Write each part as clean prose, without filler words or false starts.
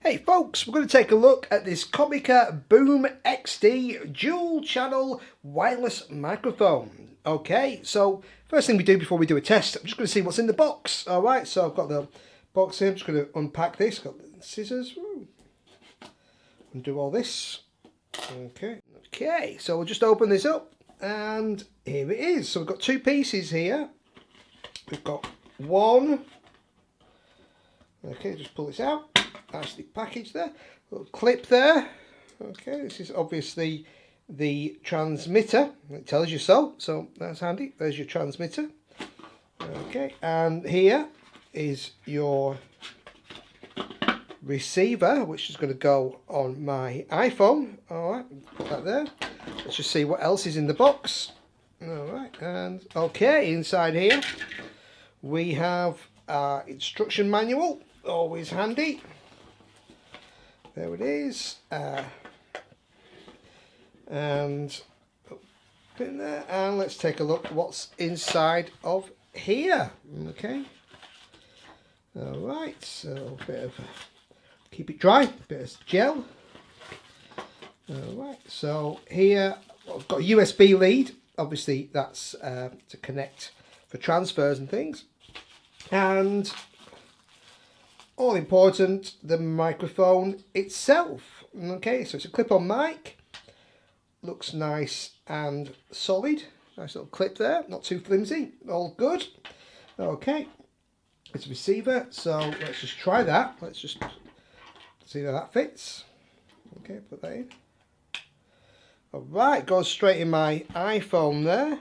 Hey folks, we're going to take a look at this Comica Boom XD dual channel wireless microphone. Okay, so first thing we do before we do a test, I'm just going to see what's in the box. Alright, so I've got the box here, I'm just going to unpack this, got the scissors, undo all this. Okay, so we'll just open this up and here it is. So we've got two pieces here. We've got one. Okay, just pull this out. Nicely packaged there. Little clip there. Okay, this is obviously the transmitter. It tells you so. So that's handy. There's your transmitter. Okay, and here is your receiver, which is going to go on my iPhone. Alright, put that there. Let's just see what else is in the box. Alright, and okay, inside here we have our instruction manual. Always handy. There it is, and open there, and let's take a look what's inside of here. Okay, all right, so a bit of keep it dry, bit of gel. All right, so here I've got a USB lead. Obviously, that's to connect for transfers and things, and all important, the microphone itself. Okay, so it's a clip-on mic. Looks nice and solid. Nice little clip there, not too flimsy. All good. Okay, it's a receiver, so let's just try that. Let's just see how that fits. Okay, put that in. Alright, goes straight in my iPhone there.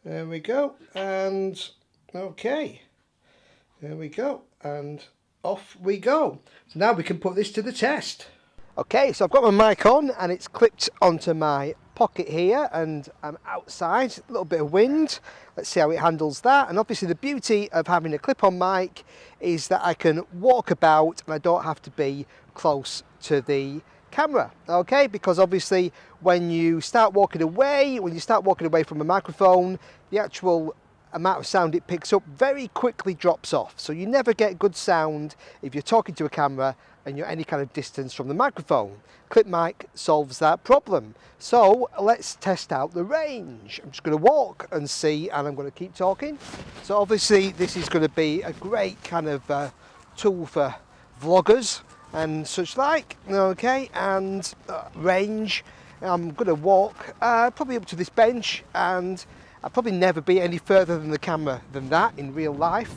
There we go. And okay, there we go. And off we go. So now we can put this to the test. Okay, so I've got my mic on and it's clipped onto my pocket here and I'm outside, a little bit of wind. Let's see how it handles that. And obviously the beauty of having a clip-on mic is that I can walk about and I don't have to be close to the camera. Okay, because obviously when you start walking away from a microphone, the actual amount of sound it picks up very quickly drops off. So you never get good sound if you're talking to a camera and you're any kind of distance from the microphone. Clip mic solves that problem. So let's test out the range. I'm just going to walk and see, and I'm going to keep talking. So obviously this is going to be a great kind of tool for vloggers and such like. Okay, and range. I'm going to walk probably up to this bench, and I'll probably never be any further than the camera than that in real life,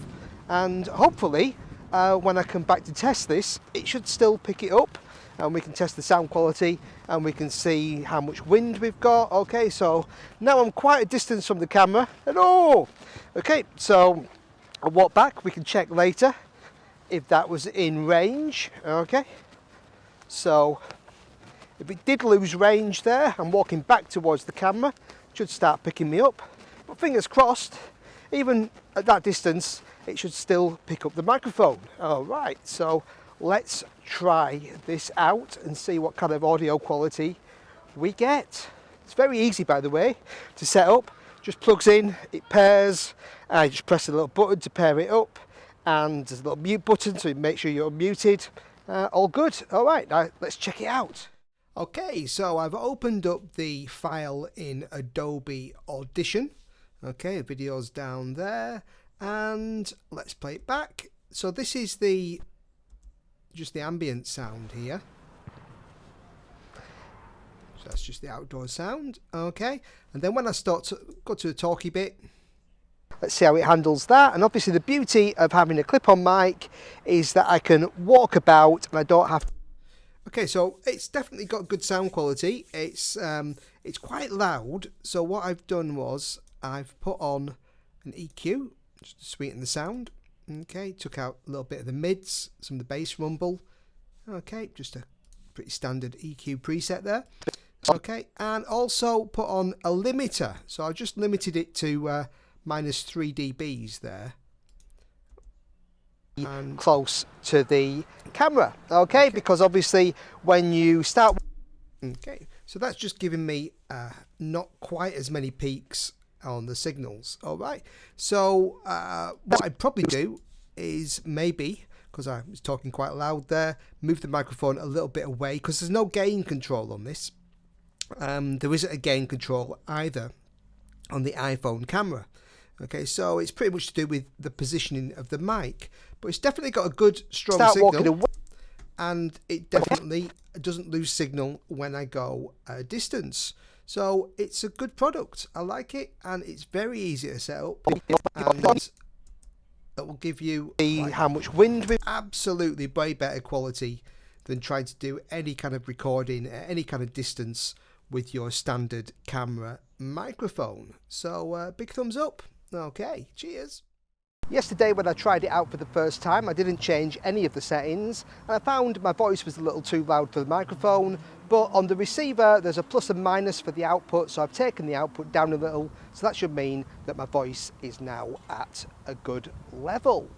and hopefully when I come back to test this it should still pick it up and we can test the sound quality and we can see how much wind we've got. Okay, so now I'm quite a distance from the camera. Hello! Okay, so I'll walk back, we can check later if that was in range. Okay, so if it did lose range there, I'm walking back towards the camera, it should start picking me up. But fingers crossed, even at that distance, it should still pick up the microphone. All right, so let's try this out and see what kind of audio quality we get. It's very easy, by the way, to set up. Just plugs in, it pairs, and I just press a little button to pair it up, and there's a little mute button so you make sure you're muted. All good. All right, now let's check it out. Okay, so I've opened up the file in Adobe Audition. Okay, the video's down there, and let's play it back. So this is just the ambient sound here. So that's just the outdoor sound. Okay, and then when I start to go to the talky bit, let's see how it handles that. And obviously the beauty of having a clip-on mic is that I can walk about and I don't have to. Okay, so it's definitely got good sound quality. It's quite loud. So what I've done was I've put on an EQ just to sweeten the sound. Okay, took out a little bit of the mids, some of the bass rumble. Okay, just a pretty standard EQ preset there. Okay, and also put on a limiter. So I just limited it to minus 3 dBs there. And close to the camera. Okay, because obviously when you start. Okay, so that's just giving me not quite as many peaks on the signals. All right, so what I'd probably do is maybe because I was talking quite loud there. Move the microphone a little bit away because there's no gain control on this. There isn't a gain control either on the iPhone camera. Okay, so it's pretty much to do with the positioning of the mic, but it's definitely got a good strong signal, and it definitely doesn't lose signal when I go a distance. So it's a good product. I like it, and it's very easy to set up, and it will give you how much wind with absolutely way better quality than trying to do any kind of recording at any kind of distance with your standard camera microphone. So big thumbs up. Okay, cheers. Yesterday when I tried it out for the first time, I didn't change any of the settings, and I found my voice was a little too loud for the microphone, but on the receiver there's a plus and minus for the output, so I've taken the output down a little, so that should mean that my voice is now at a good level.